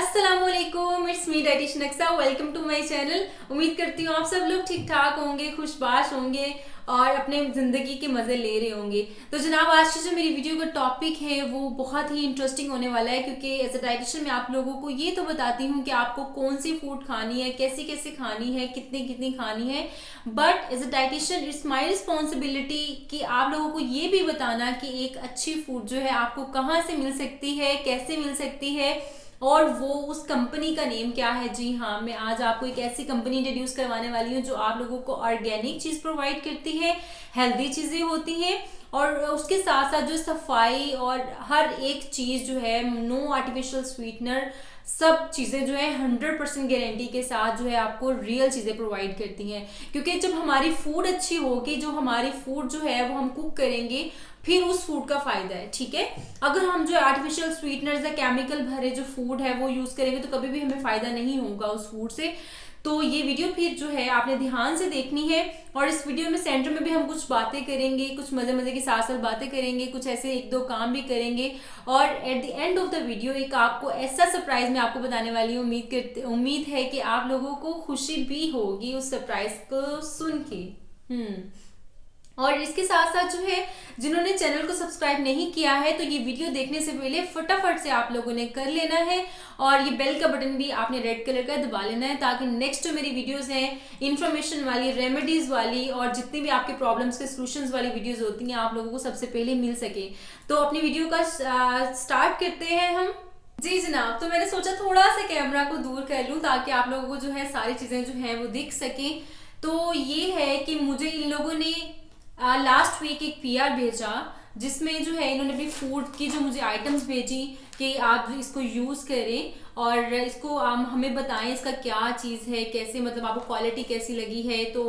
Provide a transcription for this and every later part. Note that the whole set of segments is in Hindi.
अस्सलामुअलैकुम, it's me dietitian Aqsa. Welcome to my channel. उम्मीद करती हूँ आप सब लोग ठीक ठाक होंगे, खुशबाश होंगे और अपने ज़िंदगी के मज़े ले रहे होंगे। तो जनाब, आज की जो मेरी वीडियो का टॉपिक है वो बहुत ही इंटरेस्टिंग होने वाला है, क्योंकि एज अ डाइटिशियन मैं आप लोगों को ये तो बताती हूँ कि आपको कौन सी फूड खानी है, कैसी कैसी खानी है, कितनी कितनी खानी है। But as a dietitian it's my responsibility कि आप लोगों को ये भी बताना कि एक अच्छी फूड जो है आपको कहाँ से मिल सकती है, कैसे मिल सकती है, और वो उस कंपनी का नेम क्या है। जी हाँ, मैं आज आपको एक ऐसी कंपनी इंट्रोड्यूस करवाने वाली हूँ जो आप लोगों को ऑर्गेनिक चीज प्रोवाइड करती है, हेल्दी चीजें होती हैं, और उसके साथ साथ जो सफाई और हर एक चीज जो है, नो आर्टिफिशियल स्वीटनर, सब चीजें जो है 100% गारंटी के साथ जो है आपको रियल चीजें प्रोवाइड करती हैं। क्योंकि जब हमारी फूड अच्छी होगी, जो हमारी फूड जो है वो हम कुक करेंगे, फिर उस फूड का फायदा है। ठीक है, अगर हम जो आर्टिफिशियल स्वीटनर्स या केमिकल भरे जो फूड है वो यूज करेंगे तो कभी भी हमें फायदा नहीं होगा उस फूड से। तो ये वीडियो फिर जो है आपने ध्यान से देखनी है, और इस वीडियो में सेंटर में भी हम कुछ बातें करेंगे, कुछ मजे मजे की साथ साथ बातें करेंगे, कुछ ऐसे एक दो काम भी करेंगे, और at the end of the video एक आपको ऐसा सरप्राइज मैं आपको बताने वाली हूँ। उम्मीद है कि आप लोगों को खुशी भी होगी उस सरप्राइज को सुन के। और इसके साथ साथ जो है, जिन्होंने चैनल को सब्सक्राइब नहीं किया है तो ये वीडियो देखने से पहले फटाफट से आप लोगों ने कर लेना है, और ये बेल का बटन भी आपने रेड कलर का दबा लेना है, ताकि नेक्स्ट जो मेरी वीडियोस हैं इन्फॉर्मेशन वाली, रेमेडीज वाली, और जितनी भी आपके प्रॉब्लम्स के सोल्यूशंस वाली वीडियोस होती हैं आप लोगों को सबसे पहले मिल सके। तो अपनी वीडियो का स्टार्ट करते हैं हम। जी जनाब, तो मैंने सोचा थोड़ा सा कैमरा को दूर कर लूँ ताकि आप लोगों को जो है सारी चीजें जो है वो दिख सके। तो ये है कि मुझे इन लोगों ने लास्ट वीक एक पीआर भेजा, जिसमें जो है इन्होंने भी फूड की जो मुझे आइटम्स भेजी कि आप इसको यूज करें और इसको हमें बताएं इसका क्या चीज है, कैसे मतलब आपको क्वालिटी कैसी लगी है। तो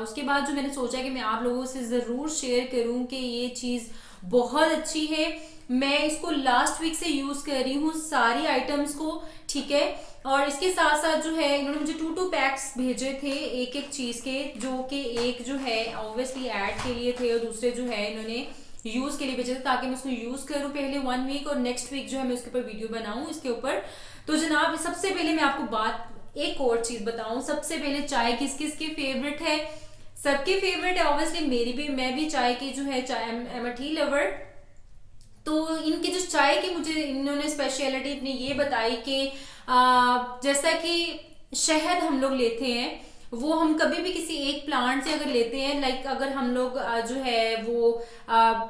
उसके बाद जो मैंने सोचा कि मैं आप लोगों से जरूर शेयर करूं कि ये चीज बहुत अच्छी है। मैं इसको लास्ट वीक से यूज कर रही हूँ सारी आइटम्स को। ठीक है, और इसके साथ साथ जो है इन्होंने मुझे 2 पैक्स भेजे थे एक एक चीज के, जो कि एक जो है ऑब्वियसली ऐड के लिए थे और दूसरे जो है इन्होंने यूज के लिए भेजे थे, ताकि मैं उसको यूज करूं पहले 1 वीक, और नेक्स्ट वीक जो है मैं उसके ऊपर वीडियो बनाऊं इसके ऊपर। तो जनाब, सबसे पहले मैं आपको बात एक और चीज बताऊं। सबसे पहले चाय किस किस की फेवरेट है? सबकी फेवरेट है ऑब्वियसली, मेरी भी, मैं भी चाय की जो है, चाय I am a tea lover. तो इनकी जो चाय की मुझे इन्होंने स्पेशलिटी अपनी ये बताई कि जैसा कि शहद हम लोग लेते हैं, वो हम कभी भी किसी एक प्लांट से अगर लेते हैं, लाइक अगर हम लोग जो है वो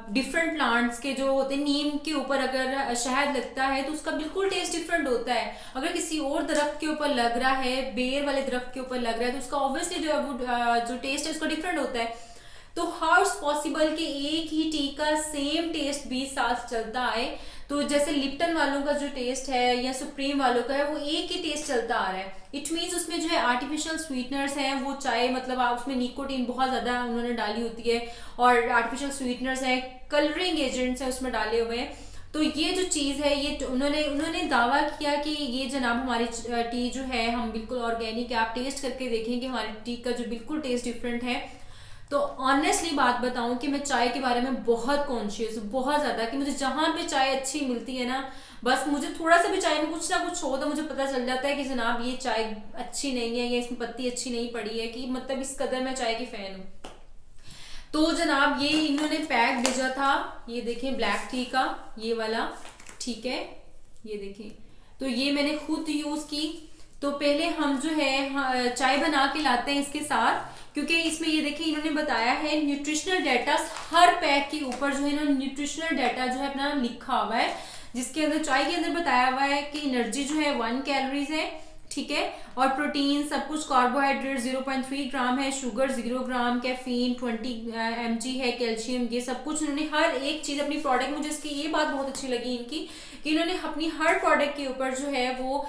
डिफरेंट प्लांट्स के जो होते हैं, नीम के ऊपर अगर शहद लगता है तो उसका बिल्कुल टेस्ट डिफरेंट होता है। अगर किसी और दरख्त के ऊपर लग रहा है, बेर वाले दरख्त के ऊपर लग रहा है, तो उसका ऑब्वियसली जो है वो जो टेस्ट है उसका डिफरेंट होता है। तो हाउ इज पॉसिबल कि एक ही टी का सेम टेस्ट 20 साल चलता है? तो जैसे लिप्टन वालों का जो टेस्ट है या सुप्रीम वालों का है, वो एक ही टेस्ट चलता आ रहा है। इट मीन्स उसमें जो है आर्टिफिशियल स्वीटनर्स हैं, वो चाय मतलब उसमें निकोटीन बहुत ज्यादा उन्होंने डाली होती है, और आर्टिफिशियल स्वीटनर्स हैं, कलरिंग एजेंट्स हैं उसमें डाले हुए हैं। तो ये जो चीज है, ये उन्होंने दावा किया कि ये जनाब हमारी टी जो है हम बिल्कुल ऑर्गेनिक है। आप टेस्ट करके देखेंगे हमारी टी का जो बिल्कुल टेस्ट डिफरेंट है। तो ऑनेस्टली बात बताऊं कि मैं चाय के बारे में बहुत कॉन्शियस हूँ, बहुत ज्यादा, कि मुझे जहां पे चाय अच्छी मिलती है ना, बस मुझे थोड़ा सा भी चाय में कुछ ना कुछ हो तो मुझे पता चल जाता है कि जनाब ये चाय अच्छी नहीं है, या इसमें पत्ती अच्छी नहीं पड़ी है, कि मतलब इस कदर मैं चाय की फैन हूँ। तो जनाब, ये इन्होंने पैक भेजा था, ये देखें, ब्लैक टी का ये वाला। ठीक है, ये देखें, तो ये मैंने खुद यूज की। तो पहले हम जो है चाय बना के लाते हैं इसके साथ, क्योंकि इसमें ये देखिए इन्होंने बताया है न्यूट्रिशनल डाटा, हर पैक के ऊपर जो है ना न्यूट्रिशनल डाटा जो है अपना लिखा हुआ है, जिसके अंदर चाय के अंदर बताया हुआ है कि एनर्जी जो है 1 कैलोरीज है। ठीक है, और प्रोटीन सब कुछ, कार्बोहाइड्रेट 0.3 ग्राम है, शुगर 0 ग्राम, कैफीन 20 mg है, कैल्शियम, ये सब कुछ उन्होंने हर एक चीज अपनी प्रोडक्ट, मुझे इसकी ये बात बहुत अच्छी लगी इनकी कि इन्होंने अपनी हर प्रोडक्ट के ऊपर जो है वो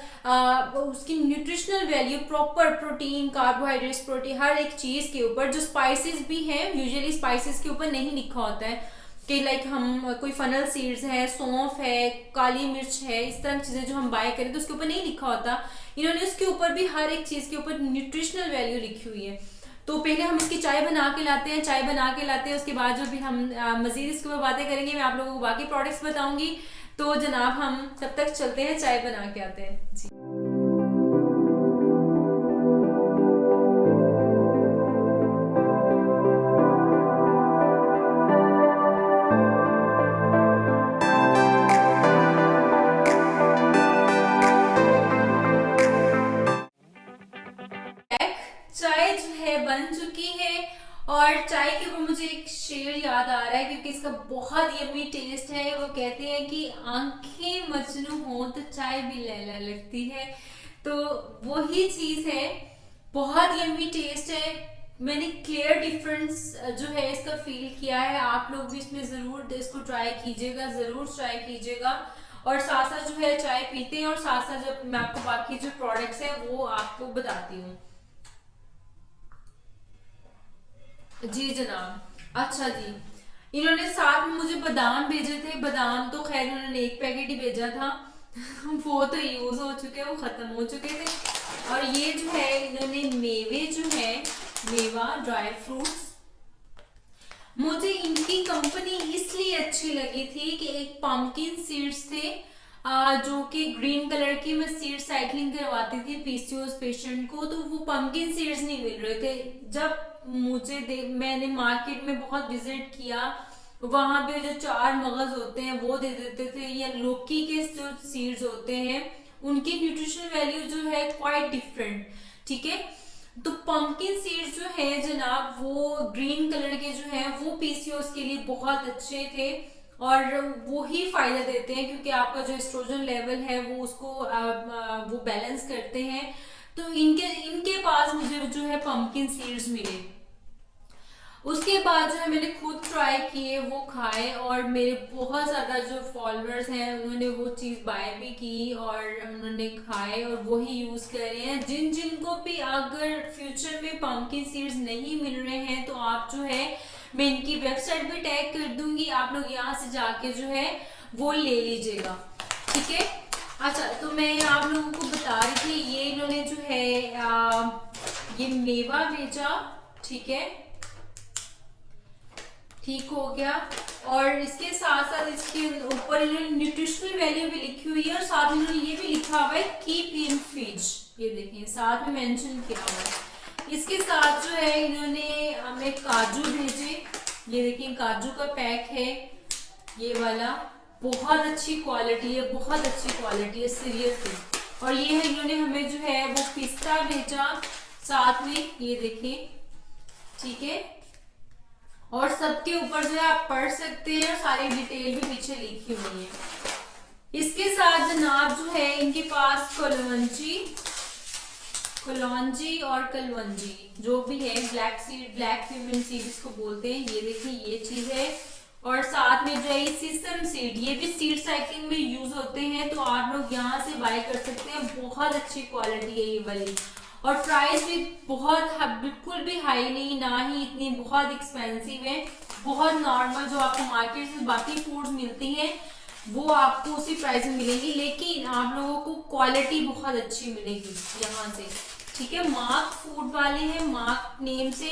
उसकी nutritional value, proper protein, carbohydrates, protein, हर एक चीज के ऊपर, जो स्पाइसेस भी हैं, यूजुअली स्पाइसेस के ऊपर नहीं लिखा होता है कि लाइक हम कोई फनल सीड्स है, सौंफ है, काली मिर्च है, इस तरह की चीजें जो हम बाय करें तो उसके ऊपर नहीं लिखा होता। इन्होंने उसके ऊपर भी हर एक चीज के ऊपर न्यूट्रिशनल वैल्यू लिखी हुई है। तो पहले हम इसकी चाय बना के लाते हैं, चाय बना के लाते हैं, उसके बाद जो भी हम मजीद इसके ऊपर बातें करेंगे, मैं आप लोगों को बाकी प्रोडक्ट्स बताऊंगी। तो जनाब, हम तब तक चलते हैं, चाय बना के आते हैं जी। और चाय के ऊपर मुझे एक शेर याद आ रहा है क्योंकि इसका बहुत यम्मी टेस्ट है। वो कहते हैं कि आंखें मजनू हो तो चाय भी लैला लगती है, तो वही चीज है। बहुत यम्मी टेस्ट है, मैंने क्लियर डिफरेंस जो है इसका फील किया है। आप लोग भी इसमें जरूर इसको ट्राई कीजिएगा, जरूर ट्राई कीजिएगा। और साथ साथ जो है चाय पीते हैं और साथ साथ जब मैं आपको बाकी जो प्रोडक्ट्स है वो आपको बताती हूँ। जी जनाब। अच्छा जी, इन्होंने साथ में मुझे बादाम भेजे थे। बादाम तो खैर इन्होंने एक पैकेट ही भेजा था वो तो यूज हो चुके, वो खत्म हो चुके थे। और ये जो है इन्होंने मेवे जो है, मेवा ड्राई फ्रूट्स, मुझे इनकी कंपनी इसलिए अच्छी लगी थी कि एक पंपकिन सीड्स थे जो कि ग्रीन कलर की, मैं सीड साइक्लिंग करवाती थी पीसीओएस पेशेंट को, तो वो पंपकिन सीड्स नहीं मिल रहे थे। जब मैंने मार्केट में बहुत विजिट किया, वहां पे जो 4 मगज होते हैं वो दे देते थे, या लौकी के जो सीड्स होते हैं उनकी न्यूट्रिशन वैल्यू जो है क्वाइट डिफरेंट। ठीक है, तो पंपकिन सीड्स जो है जनाब वो ग्रीन कलर के जो है वो पीसीओएस के लिए बहुत अच्छे थे और वो ही फायदा देते हैं क्योंकि आपका जो एस्ट्रोजन लेवल है वो उसको वो बैलेंस करते हैं। तो इनके पास मुझे जो है पंपकिन सीड्स मिले। उसके बाद जो है मैंने खुद ट्राई किए, वो खाए और मेरे बहुत ज्यादा जो फॉलोअर्स हैं उन्होंने वो चीज बाय भी की और उन्होंने खाए और वही यूज कर रहे हैं। जिनको भी अगर फ्यूचर में पंपकिन सीड्स नहीं मिल रहे हैं तो आप जो है, मैं इनकी वेबसाइट भी टैग कर दूंगी, आप लोग यहाँ से जाके जो है वो ले लीजिएगा। ठीक है, अच्छा तो मैं आप लोगों को बता रही थी, ये इन्होंने जो है ये मेवा भेजा। ठीक है, ठीक हो गया। और इसके साथ साथ इसके ऊपर इन्होंने न्यूट्रिशनल वैल्यू भी लिखी हुई है और साथ में इन्होंने ये भी लिखा हुआ है कीप इन फ्रिज, ये देखिए साथ में मेंशन किया हुआ है। इसके साथ जो है इन्होंने हमें काजू भेजे, ये देखिए काजू का पैक है ये वाला, बहुत अच्छी क्वालिटी है, बहुत अच्छी क्वालिटी है सीरियसली। और ये है इन्होंने हमें जो है वो पिस्ता भेजा साथ में, ये देखिए। ठीक है, और सबके ऊपर जो है आप पढ़ सकते हैं और सारी डिटेल भी पीछे लिखी हुई है। इसके साथ जनाब जो है इनके पास कलौंजी और कलवंजी जो भी है, black seed, black cumin seed इसको बोलते हैं, ये देखिए ये चीज है। और साथ में जो है सिसम सीड, ये भी सीड साइक्लिंग में यूज होते हैं, तो आप लोग यहाँ से बाय कर सकते हैं। बहुत अच्छी क्वालिटी है ये वाली और प्राइस भी बहुत बिल्कुल भी हाई नहीं, ना ही इतनी बहुत एक्सपेंसिव है, बहुत नॉर्मल जो आपको मार्केट से बाकी फूड्स मिलती हैं वो आपको उसी प्राइस में मिलेगी, लेकिन आप लोगों को क्वालिटी बहुत अच्छी मिलेगी यहाँ से। ठीक है, मार्क फूड वाले हैं, मार्क नेम से।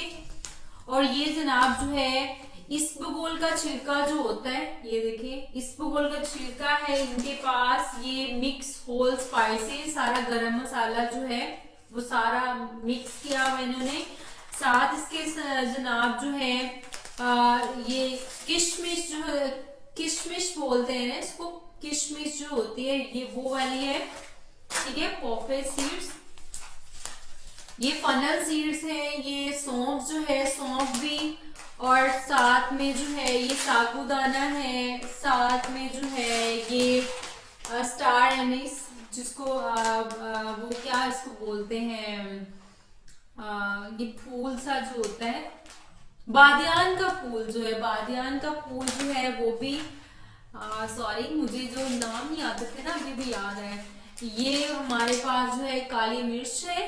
और ये जनाब जो है इसबगोल का छिलका जो होता है, ये देखिए इसबगोल का छिलका है इनके पास। ये मिक्स होल स्पाइसेस, सारा गरम मसाला जो है वो सारा मिक्स किया हुआ इन्होंने। साथ इसके जनाब जो है ये किशमिश जो है, किशमिश बोलते हैं इसको, किशमिश जो होती है ये वो वाली है। ठीक है, पॉपे सीड्स, ये फनल सीड्स हैं, ये सौंफ जो है, सौंफ भी, और साथ में जो है ये साबूदाना है, साथ में जो है ये स्टार एनिस जिसको वो क्या इसको बोलते हैं, ये फूल सा जो होता है, बादियान का फूल जो है, बादियान का फूल जो है वो भी, सॉरी मुझे जो नाम नहीं आते थे ना अभी भी याद है। ये हमारे पास जो है काली मिर्च है।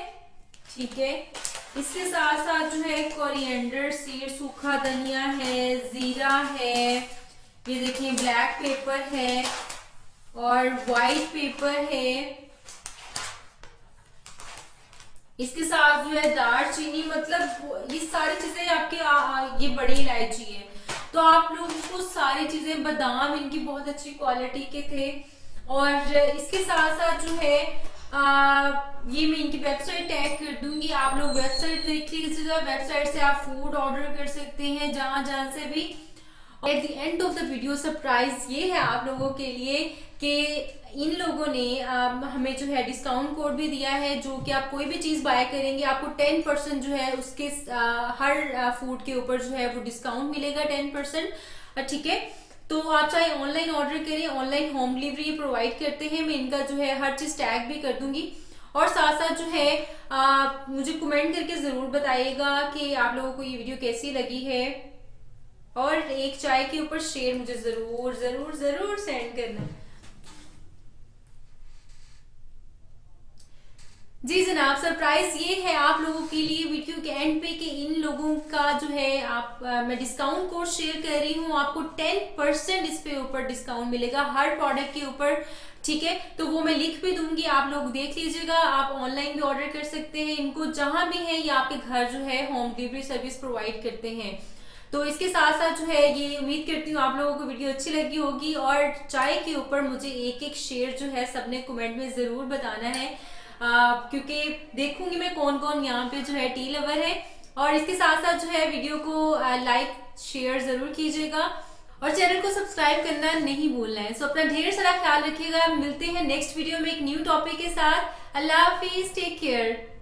ठीक है, इसके साथ साथ जो है कोरिएंडर सीड, सूखा धनिया है, जीरा है, ये देखिए ब्लैक पेपर है और व्हाइट पेपर है। इसके साथ जो है दालचीनी, मतलब ये सारी चीजें आपके ये बड़ी इलायची है, तो आप लोगों को सारी चीजें, बादाम इनकी बहुत अच्छी क्वालिटी के थे। और इसके साथ साथ जो है ये मैं इनकी वेबसाइट टैग कर दूंगी, आप लोग वेबसाइट देख लीजिएगा, वेबसाइट से आप फूड ऑर्डर कर सकते हैं जहां जहां से भी। At the end of the video surprise ये है आप लोगों के लिए कि इन लोगों ने हमें जो है डिस्काउंट कोड भी दिया है, जो कि आप कोई भी चीज बाय करेंगे आपको 10% जो है उसके हर फूड के ऊपर जो है वो डिस्काउंट मिलेगा 10%। ठीक है, तो आप चाहे ऑनलाइन ऑर्डर करें, ऑनलाइन होम डिलीवरी प्रोवाइड करते हैं। मैं इनका जो है हर चीज टैग भी कर दूंगी, और साथ साथ जो है मुझे कमेंट करके जरूर बताइएगा कि आप लोगों को ये वीडियो कैसी लगी है, और एक चाय के ऊपर शेयर मुझे जरूर जरूर जरूर सेंड करना। जी जनाब, सरप्राइज ये है आप लोगों के लिए वीडियो के एंड पे कि इन लोगों का जो है मैं डिस्काउंट कोड शेयर कर रही हूँ, आपको 10% इस पे ऊपर डिस्काउंट मिलेगा हर प्रोडक्ट के ऊपर। ठीक है, तो वो मैं लिख भी दूंगी, आप लोग देख लीजिएगा। आप ऑनलाइन भी ऑर्डर कर सकते हैं इनको, जहां भी है ये आपके घर जो है होम डिलीवरी सर्विस प्रोवाइड करते हैं। तो इसके साथ साथ जो है ये उम्मीद करती हूँ आप लोगों को वीडियो अच्छी लगी होगी, और चाय के ऊपर मुझे एक एक शेयर जो है सबने कमेंट में जरूर बताना है, क्योंकि देखूंगी मैं कौन कौन यहाँ पे जो है टी लवर है। और इसके साथ साथ जो है वीडियो को लाइक शेयर जरूर कीजिएगा, और चैनल को सब्सक्राइब करना नहीं भूलना है। सो अपना ढेर सारा ख्याल रखिएगा, मिलते हैं नेक्स्ट वीडियो में एक न्यू टॉपिक के साथ। अल्लाह हाफिज, टेक केयर।